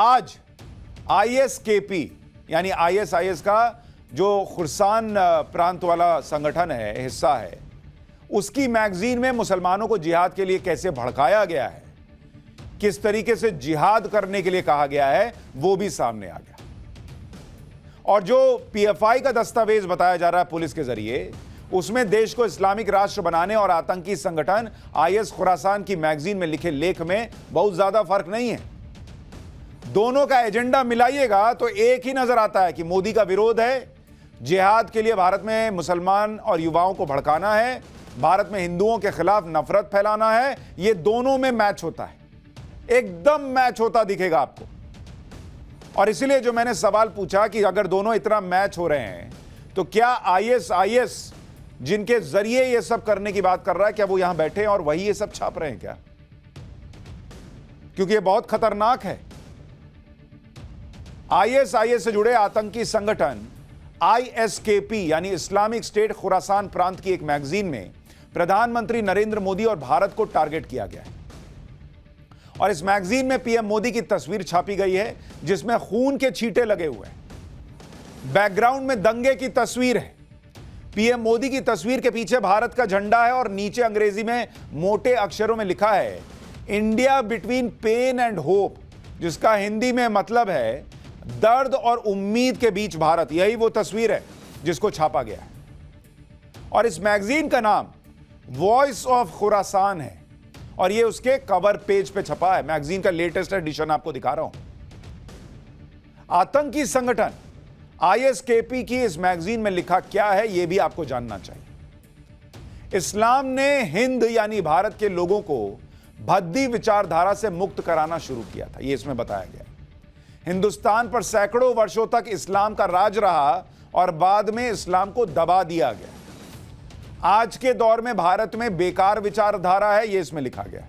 आज आईएसकेपी यानी आईएसआईएस का जो खुरासान प्रांत वाला संगठन है, हिस्सा है, उसकी मैगजीन में मुसलमानों को जिहाद के लिए कैसे भड़काया गया है, किस तरीके से जिहाद करने के लिए कहा गया है, वो भी सामने आ गया। और जो पीएफआई का दस्तावेज बताया जा रहा है पुलिस के जरिए, उसमें देश को इस्लामिक राष्ट्र बनाने और आतंकी संगठन आईएस खुरासान की मैगजीन में लिखे लेख में बहुत ज्यादा फर्क नहीं है। दोनों का एजेंडा मिलाइएगा तो एक ही नजर आता है कि मोदी का विरोध है, जिहाद के लिए भारत में मुसलमान और युवाओं को भड़काना है, भारत में हिंदुओं के खिलाफ नफरत फैलाना है। ये दोनों में मैच होता है, एकदम मैच होता दिखेगा आपको। और इसीलिए जो मैंने सवाल पूछा कि अगर दोनों इतना मैच हो रहे हैं तो क्या आईएसआईएस जिनके जरिए ये सब करने की बात कर रहा है, क्या वो यहां बैठे हैं और वही ये सब छाप रहे हैं क्या? क्योंकि ये बहुत खतरनाक है। आईएसआईएस से जुड़े आतंकी संगठन आईएसकेपी यानी इस्लामिक स्टेट खुरासान प्रांत की एक मैगजीन में प्रधानमंत्री नरेंद्र मोदी और भारत को टारगेट किया गया है। और इस मैगजीन में पीएम मोदी की तस्वीर छापी गई है जिसमें खून के छींटे लगे हुए हैं। बैकग्राउंड में दंगे की तस्वीर है। पीएम मोदी की तस्वीर के पीछे भारत का झंडा है और नीचे अंग्रेजी में मोटे अक्षरों में लिखा है India between pen and hope, जिसका हिंदी में मतलब है दर्द और उम्मीद के बीच भारत। यही वो तस्वीर है जिसको छापा गया है। और इस मैगजीन का नाम वॉइस ऑफ खुरासान है और ये उसके कवर पेज पे छपा है। मैगजीन का लेटेस्ट एडिशन आपको दिखा रहा हूं। आतंकी संगठन आईएसकेपी की इस मैगजीन में लिखा क्या है, यह भी आपको जानना चाहिए। इस्लाम ने हिंद यानी भारत के लोगों को भद्दी विचारधारा से मुक्त कराना शुरू किया था, यह इसमें बताया गया। हिंदुस्तान पर सैकड़ों वर्षों तक इस्लाम का राज रहा और बाद में इस्लाम को दबा दिया गया। आज के दौर में भारत में बेकार विचारधारा है, यह इसमें लिखा गया।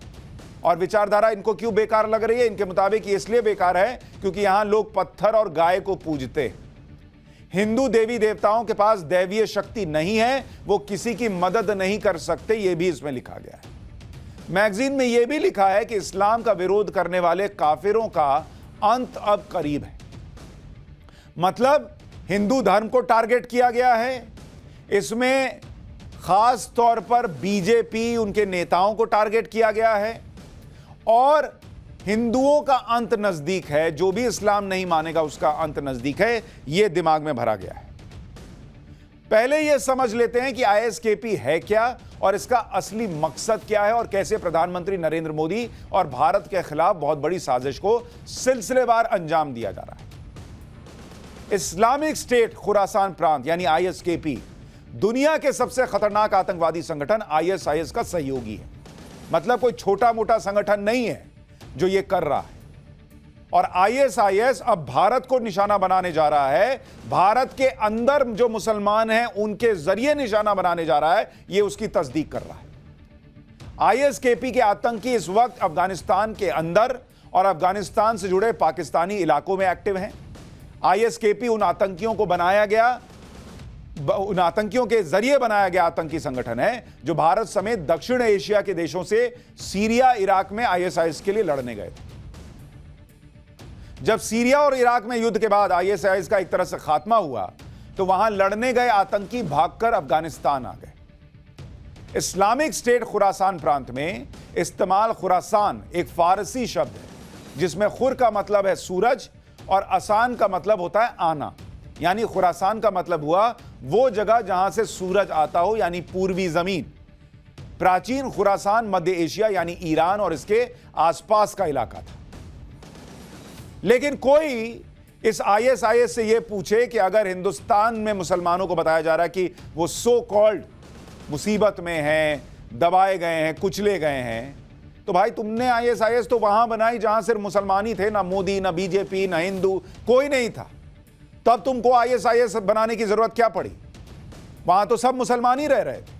और विचारधारा इनको क्यों बेकार लग रही है? इनके मुताबिक इसलिए बेकार है क्योंकि यहां लोग पत्थर और गाय को पूजते हैं। हिंदू देवी देवताओं के पास दैवीय शक्ति नहीं है, वो किसी की मदद नहीं कर सकते, यह भी इसमें लिखा गया है। मैगजीन में यह भी लिखा है कि इस्लाम का विरोध करने वाले काफिरों का अंत अब करीब है। मतलब हिंदू धर्म को टारगेट किया गया है। इसमें खास तौर पर बीजेपी, उनके नेताओं को टारगेट किया गया है और हिंदुओं का अंत नजदीक है। जो भी इस्लाम नहीं मानेगा उसका अंत नजदीक है, यह दिमाग में भरा गया है। पहले यह समझ लेते हैं कि आईएसकेपी है क्या और इसका असली मकसद क्या है और कैसे प्रधानमंत्री नरेंद्र मोदी और भारत के खिलाफ बहुत बड़ी साजिश को सिलसिलेवार अंजाम दिया जा रहा है। इस्लामिक स्टेट खुरासान प्रांत यानी आईएसकेपी दुनिया के सबसे खतरनाक आतंकवादी संगठन आईएसआईएस का सहयोगी है। मतलब कोई छोटा मोटा संगठन नहीं है जो ये कर रहा है। और आईएसआईएस अब भारत को निशाना बनाने जा रहा है। भारत के अंदर जो मुसलमान हैं उनके जरिए निशाना बनाने जा रहा है, ये उसकी तस्दीक कर रहा है। आईएसकेपी के आतंकी इस वक्त अफगानिस्तान के अंदर और अफगानिस्तान से जुड़े पाकिस्तानी इलाकों में एक्टिव हैं। आईएसकेपी उन आतंकियों के जरिए बनाया गया आतंकी संगठन है जो भारत समेत दक्षिण एशिया के देशों से सीरिया, इराक में आईएसआईएस के लिए लड़ने गए थे। जब सीरिया और इराक में युद्ध के बाद आईएसआईएस का एक तरह से खात्मा हुआ तो वहां लड़ने गए आतंकी भागकर अफगानिस्तान आ गए। इस्लामिक स्टेट खुरासान प्रांत में इस्तेमाल खुरासान एक फारसी शब्द है जिसमें खुर का मतलब है सूरज और आसान का मतलब होता है आना। यानी खुरासान का मतलब हुआ वो जगह जहां से सूरज आता हो, यानी पूर्वी जमीन। प्राचीन खुरासान मध्य एशिया यानी ईरान और इसके आसपास का इलाका था। लेकिन कोई इस आईएसआईएस से यह पूछे कि अगर हिंदुस्तान में मुसलमानों को बताया जा रहा है कि वो सो कॉल्ड मुसीबत में हैं, दबाए गए हैं, कुचले गए हैं, तो भाई तुमने आईएसआईएस तो वहां बनाई जहां सिर्फ मुसलमान ही थे, ना मोदी, ना बीजेपी, ना हिंदू, कोई नहीं था। तब तुमको आईएसआईएस बनाने की जरूरत क्या पड़ी? वहां तो सब मुसलमान ही रह रहे थे।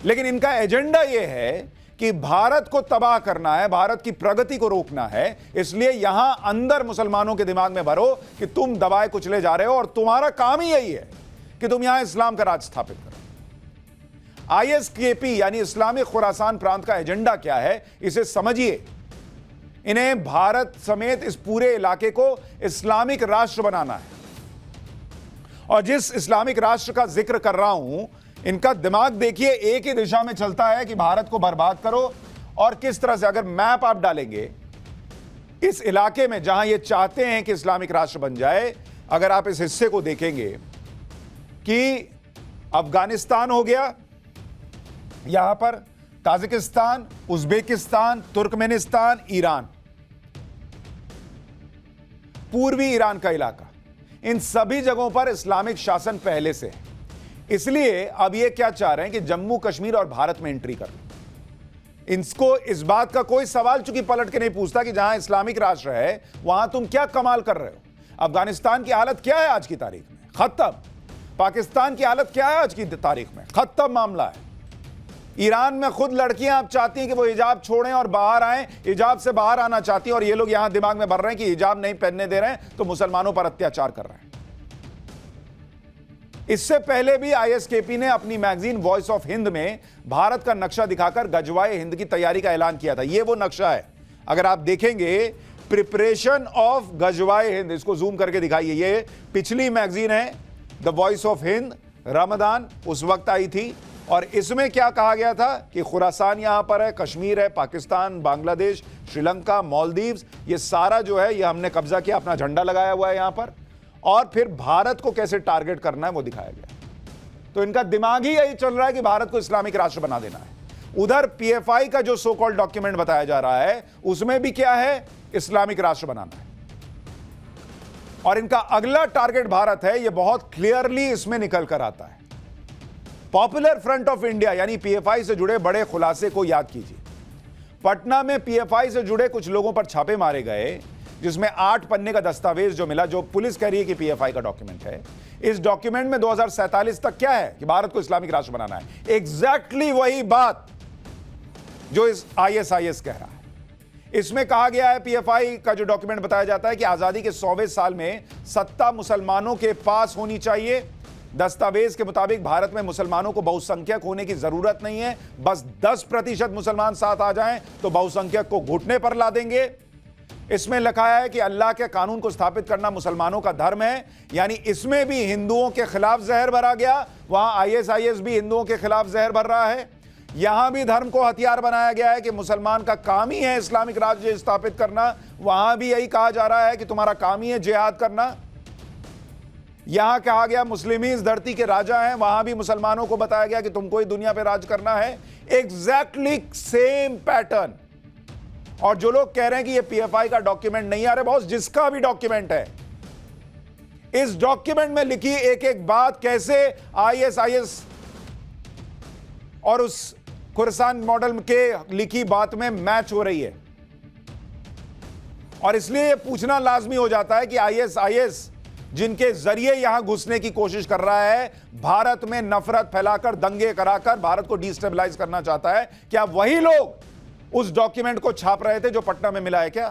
लेकिन इनका एजेंडा यह है कि भारत को तबाह करना है, भारत की प्रगति को रोकना है। इसलिए यहां अंदर मुसलमानों के दिमाग में भरो कि तुम दबाए कुचले जा रहे हो और तुम्हारा काम ही यही है कि तुम यहां इस्लाम का राज स्थापित करो। आईएसकेपी यानी इस्लामिक खुरासान प्रांत का एजेंडा क्या है, इसे समझिए। इन्हें भारत समेत इस पूरे इलाके को इस्लामिक राष्ट्र बनाना है। और जिस इस्लामिक राष्ट्र का जिक्र कर रहा हूं, इनका दिमाग देखिए एक ही दिशा में चलता है कि भारत को बर्बाद करो। और किस तरह से, अगर मैप आप डालेंगे इस इलाके में जहां ये चाहते हैं कि इस्लामिक राष्ट्र बन जाए, अगर आप इस हिस्से को देखेंगे कि अफगानिस्तान हो गया, यहां पर ताजिकिस्तान, उज्बेकिस्तान, तुर्कमेनिस्तान, ईरान, पूर्वी ईरान का इलाका, इन सभी जगहों पर इस्लामिक शासन पहले से है। इसलिए अब ये क्या चाह रहे हैं कि जम्मू कश्मीर और भारत में एंट्री कर लो। इनको इस बात का कोई सवाल चूंकि पलट के नहीं पूछता कि जहां इस्लामिक राष्ट्र है वहां तुम क्या कमाल कर रहे हो। अफगानिस्तान की हालत क्या है आज की तारीख में? खत्म। पाकिस्तान की हालत क्या है आज की तारीख में? खत्म मामला है। ईरान में खुद लड़कियां आप चाहती हैं कि वो हिजाब छोड़ें और बाहर आएं, हिजाब से बाहर आना चाहती हैं, और ये लोग यहां दिमाग में भर रहे हैं कि हिजाब नहीं पहनने दे रहे हैं तो मुसलमानों पर अत्याचार कर रहे हैं। इससे पहले भी आईएसकेपी ने अपनी मैगजीन वॉइस ऑफ हिंद में भारत का नक्शा दिखाकर गजवाए हिंद की तैयारी का ऐलान किया था। ये वो नक्शा है, अगर आप देखेंगे, प्रिपरेशन ऑफ गजवाए हिंद, इसको जूम करके दिखाइए। ये पिछली मैगजीन है the voice of Hind, Ramadan उस वक्त आई थी, और इसमें क्या कहा गया था कि खुरासान यहां पर है, कश्मीर है, पाकिस्तान, बांग्लादेश, श्रीलंका, मालदीव्स, ये सारा जो है ये हमने कब्जा किया, अपना झंडा लगाया हुआ है यहां पर, और फिर भारत को कैसे टारगेट करना है वो दिखाया गया। तो इनका दिमाग ही यही चल रहा है कि भारत को इस्लामिक राष्ट्र बना देना है। उधर पीएफआई का जो सो कॉल्ड डॉक्यूमेंट बताया जा रहा है उसमें भी क्या है? इस्लामिक राष्ट्र बनाना है। और इनका अगला टारगेट भारत है, यह बहुत क्लियरली इसमें निकल कर आता है। पॉपुलर फ्रंट ऑफ इंडिया यानी पीएफआई से जुड़े बड़े खुलासे को याद कीजिए। पटना में पीएफआई से जुड़े कुछ लोगों पर छापे मारे गए, जिसमें 8 पन्ने का दस्तावेज जो मिला, जो पुलिस कह रही है कि पीएफआई का डॉक्यूमेंट है। इस डॉक्यूमेंट में 2047 तक क्या है कि भारत को इस्लामिक राष्ट्र बनाना है। एग्जैक्टली वही बात जो इस आईएसआईएस कह रहा है। इसमें कहा गया है, पीएफआई का जो डॉक्यूमेंट बताया जाता है कि आजादी के 100वें साल में सत्ता मुसलमानों के पास होनी चाहिए। दस्तावेज के मुताबिक भारत में मुसलमानों को बहुसंख्यक होने की जरूरत नहीं है, बस 10% मुसलमान साथ आ जाएं तो बहुसंख्यक को घुटने पर ला देंगे। इसमें लिखा है कि अल्लाह के कानून को स्थापित करना मुसलमानों का धर्म है, यानी इसमें भी हिंदुओं के खिलाफ जहर भरा गया। वहां आईएसआईएस भी हिंदुओं के खिलाफ जहर भर रहा है। यहां भी धर्म को हथियार बनाया गया है कि मुसलमान का काम ही है इस्लामिक राज्य स्थापित करना। वहां भी यही कहा जा रहा है कि तुम्हारा काम ही है जिहाद करना। यहां कहा गया मुस्लिम इस धरती के राजा हैं, वहां भी मुसलमानों को बताया गया कि तुमको ही दुनिया पे राज करना है। Exactly same pattern. और जो लोग कह रहे हैं कि ये पीएफआई का डॉक्यूमेंट नहीं आ रहा, बॉस जिसका भी डॉक्यूमेंट है, इस डॉक्यूमेंट में लिखी एक एक बात कैसे आईएसआईएस और उस खुरासान मॉडल के लिखी बात में मैच हो रही है। और इसलिए यह पूछना लाजमी हो जाता है कि आईएसआईएस जिनके जरिए यहां घुसने की कोशिश कर रहा है, भारत में नफरत फैलाकर, दंगे कराकर भारत को डिस्टेबलाइज करना चाहता है, क्या वही लोग उस डॉक्यूमेंट को छाप रहे थे जो पटना में मिला है क्या?